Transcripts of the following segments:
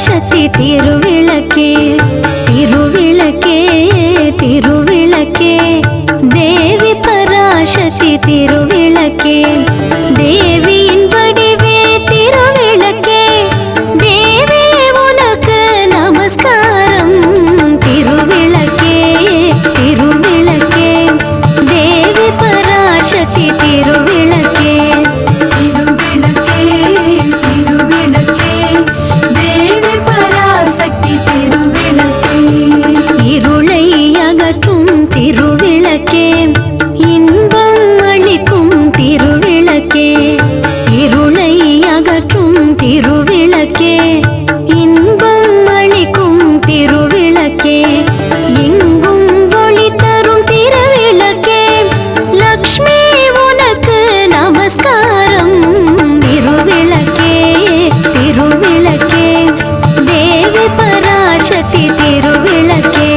பராசக்தி திருவிளக்கே திருவிளக்கே திருவிளக்கே தேவி பராசக்தி திருவிளக்கே தேவியின் வடிவே திருவிளக்கே தேவி உனக்கு நமஸ்காரம் திருவிளக்கே திருவிளக்கே தேவி பராசக்தி திருவிளக்கே இருளை அகற்றும் திருவிளக்கே இன்பம் அளிக்கும் திருவிளக்கே இருளை அகற்றும் திருவிளக்கே இன்பம் அளிக்கும் திருவிளக்கே எங்கும் ஒளி தரும் திருவிளக்கே லக்ஷ்மி உனக்கு நமஸ்காரம் திருவிளக்கே திருவிளக்கே தேவி பராசக்தி திருவிளக்கே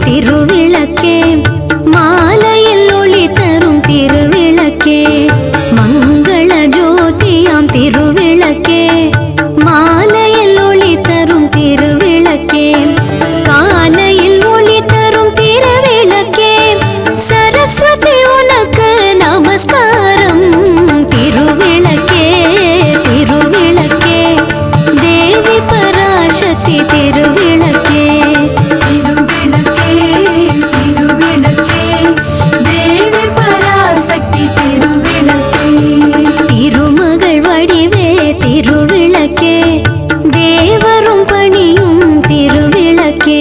திருவிளக்கே மாலையில் ஒளி தரும் திருவிளக்கே மங்கள ஜோதியாம் திருவிளக்கே மாலையில் ஒளி தரும் திருவிளக்கே காலையில் ஒளி தரும் திருவிளக்கே சரஸ்வதி உனக்கு நமஸ்காரம் திருவிளக்கே திருவிளக்கே தேவி பராசக்தி திருவிளக்கே திருமகள் வடிவே திருவிளக்கே தேவரும் பணியும் திருவிளக்கே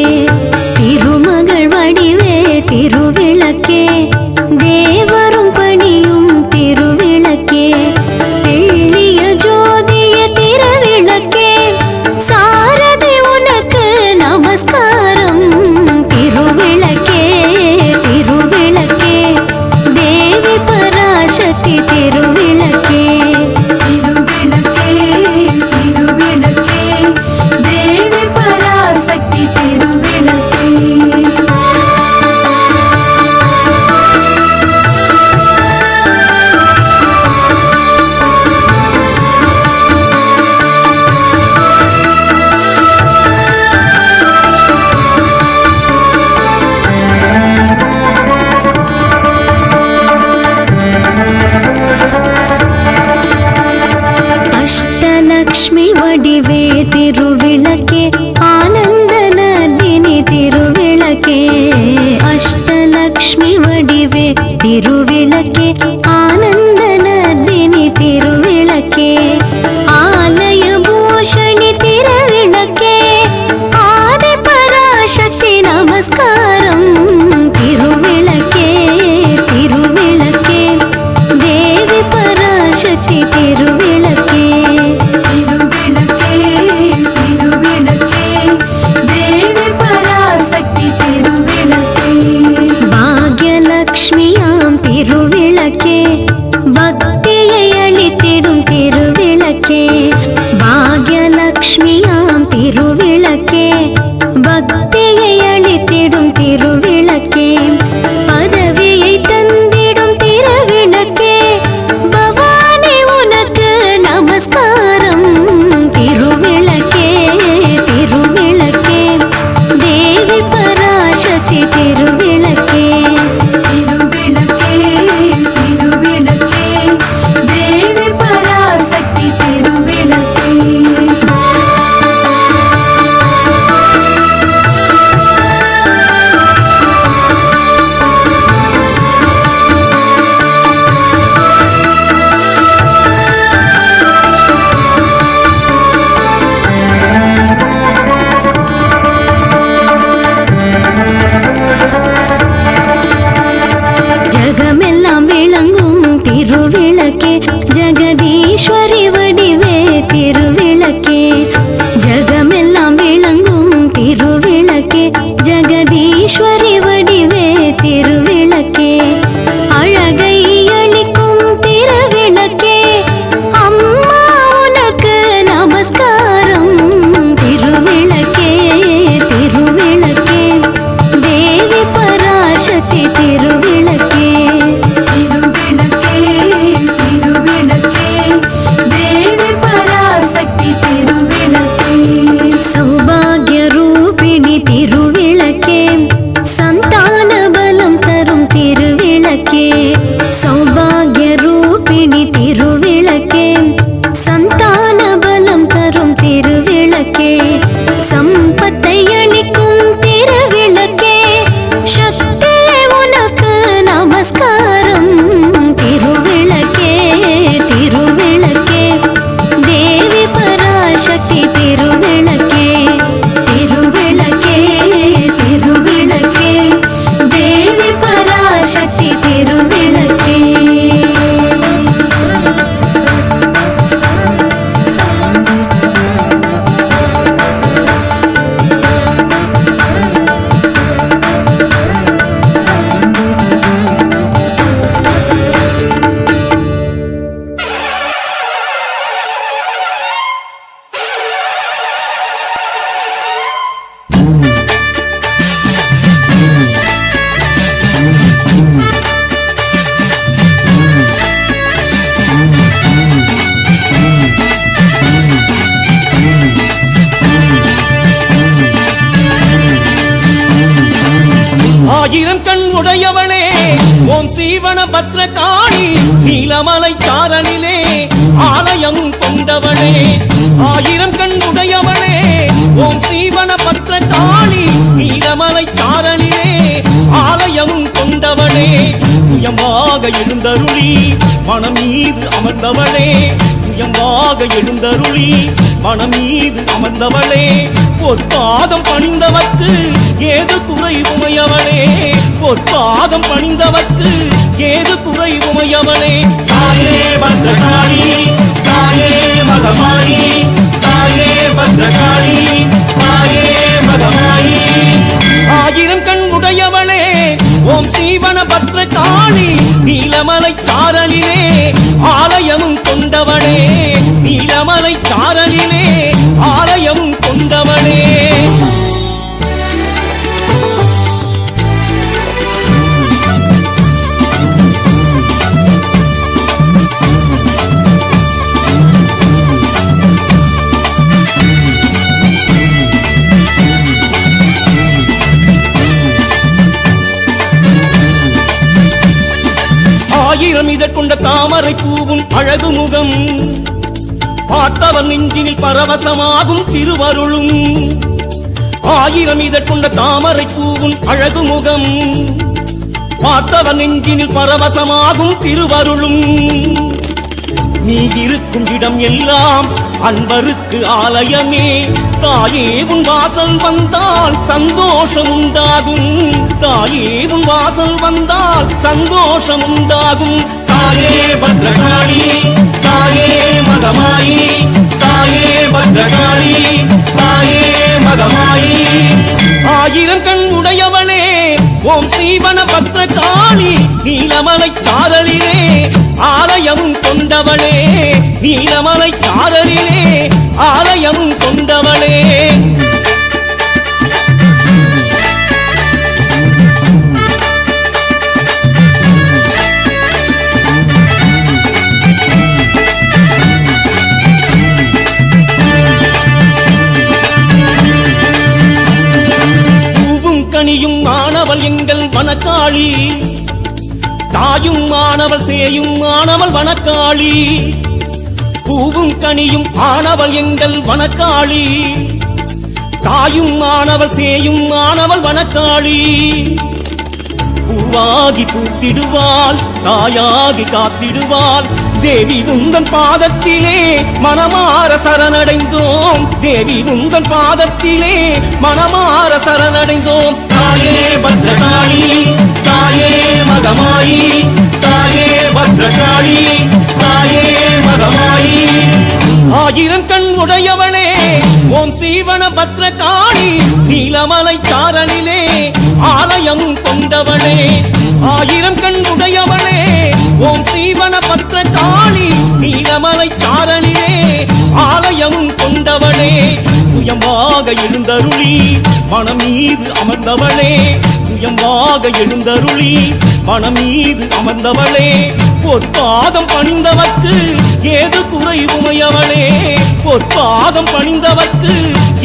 திருமகள் வடிவே திருவிளக்கே தேவரும் பணியும் திருவிளக்கே தெள்ளிய ஜோதிய திருவிளக்கே சாரதி உனக்கு நமஸ்காரம் திருவிளக்கே திருவிளக்கே தேவி பராசக்தி திருவிளக்கே அஷ்டலக்ஷ்மி வடிவே திருவிளக்கே ஆனந்த நந்தினி திருவிளக்கே அஷ்டலக்ஷ்மி வடிவே திருவிளக்கே ஆனந்த நந்தினி திருவிளக்கே ஆலய பூஷணி திருவிளக்கே ஆதி பராசக்தி நமஸ்காரம் திருவிளக்கே திருவிளக்கே தேவி பராசக்தி திருவிளக்கே பாக்யலக்ஷ்மியாம் திருவிளக்கே பக்தியை அளித்திடும் திருவிளக்கே பாக்யலக்ஷ்மியாம் திருவிளக்கே பக்தியை அளித்திடும் திருவிளக்கே பதவியை தந்திடும் திருவிளக்கே பவானி உனக்கு நமஸ்காரம் திருவிளக்கே திருவிளக்கே தேவி பராசக்தி திருவிளக்கே திருவிளக்கே ஜெகதீஸ்வரி வடிவே திருவிளக்கே அழகை அளிக்கும் திருவிளக்கே அம்மா உனக்கு நமஸ்காரம் திருவிளக்கே திருவிளக்கே தேவி பராசக்தி திருவிளக்கே திருவிளக்கே திருவிளக்கே தேவி பராசக்தி திருவிளக்கே சௌபாகிய ரூபிணி திருவிளக்கே சந்தான பலம் தரும் திருவிளக்கே சௌபாகிய ரூபிணி திருவிளக்கே சந்தான பலம் தரும் திருவிளக்கே சம்பத்தை அளிக்கும் திருவிளக்கே சக்தி உனக்கு நமஸ்காரம் திருவிளக்கே திருவிளக்கே தேவி பராசக்தி திருவிளக்கே திருவிளக்கே திருவிளக்கே தேவி பராசக்தி திருவிளக்கே ஆயிரம் கண் உடையவளே ஓம் சீவன பத்ரகாளி நீலமலை சாரணிலே ஆலயம் கொண்டவளே ஆயிரம் கண் உடையவளே ஓம் சீவன பத்ரகாளி நீலமலை சாரணிலே ஆலயம் கொண்டவளே சுயமாக எழுந்தருளி மனம் மீது அமர்ந்தவளே சுயமாக எழுந்தருளி மனம் மீது அமர்ந்தவளே பொற்பாதம் பணிந்தவர்க்கு ஏது குறை உமையவளே பொற்பாதம் பணிந்தவர்க்கு ஏது குறை உமையவளே தாயே பத்ரகாளி தாயே மகமாயி தாயே பத்ரகாளி தாயே மகமாயி ஆயிரம் கண் உடையவளே ஓம் சீவன பத்ரகாளி நீலமலை சாரலிலே ஆலயமும் கொண்டவளே நீலமலை சாரலிலே ஆலயமும் கொண்டவளே ஆயிரம் இதற்கொண்ட தாமரை பூவும் அழகு முகம் பார்த்தவர் நெஞ்சினில் பரவசமாகும் திருவருளும் ஆயிரம் இதற்கொண்ட தாமரை பூவும் அழகு முகம் பார்த்தவர் நெஞ்சினில் பரவசமாகும் திருவருளும் நீ இருக்கும் இடம் எல்லாம் அன்பருக்கு ஆலயமே தாயே உன் வாசல் வந்தால் சந்தோஷம் உண்டாகும் தாயே உன் வாசல் வந்தால் சந்தோஷம் உண்டாகும் தாயே பத்ரகாளி தாயே மகமாயி தாயே பத்ரகாளி தாயே மகமாயி ஆயிரம் கண் உடையவளே ஓம் சீவன பத்ரகாளி நீலமலை சாரலிலே ஆலயமும் கொண்டவளே நீலமலை சாரலிலே ஆலயமும் கொண்டவளே பூவும் கனியும் ஆனவள் எங்கள் வனக்காளி தாயும் ஆனவள் சேயும் ஆனவள் வனக்காளி பூவும் கனியும் ஆனவள் எங்கள் வனக்காளி தாயும் ஆனவள் சேயும் ஆனவள் வனக்காளி பூவாகி பூத்திடுவாள் தாயாகி காத்திடுவாள் தேவி உந்தன் பாதத்திலே மனமார சரணடைந்தோம் தேவி உந்தன் பாதத்திலே மனமார சரணடைந்தோம் தாயே பத்ரகாளி தாயே மகமாயி தாயே பத்ரகாளி தாயே மகமாயி ஆயிரம் கண் உடையவளே ஓம் சீவன பத்ரகாளி நீலமலை சாரலிலே ஆலயமும் கொண்டவளே ஆயிரம் கண் உடையவளே ஓம் சீவன பத்ரகாளி நீலமலை சாரலிலே ஆலயமும் கொண்டவளே சுயமாக எழுந்தருளி மனம் மீது அமர்ந்தவளே சுயமாக எழுந்தருளி மனம் மீது அமர்ந்தவளே பொற்பாதம் பணிந்தவர்க்கு ஏது குறை உமையவளே பொற்பாதம் பணிந்தவர்க்கு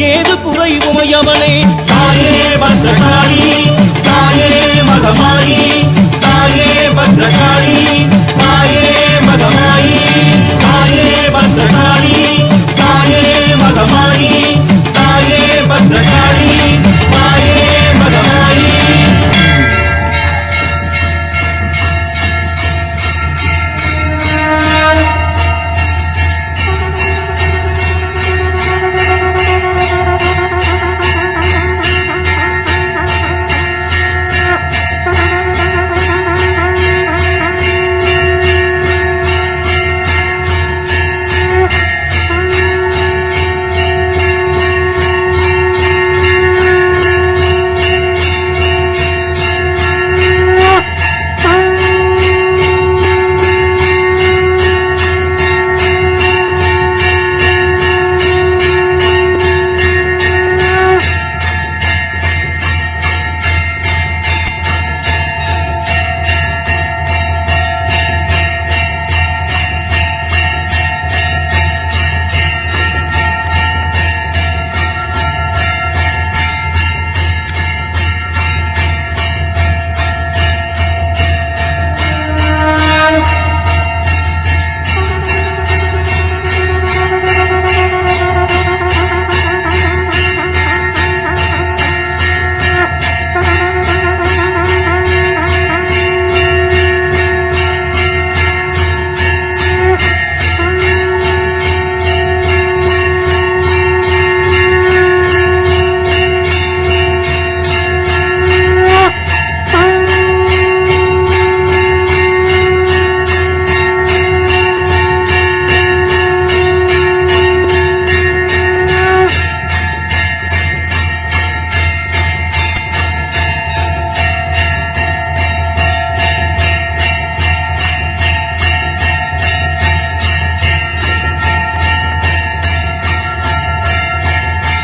ஏது குறை உமையவளே தாயே பத்ரகாளி தாயே மகமாயி தாயே பத்ரகாளி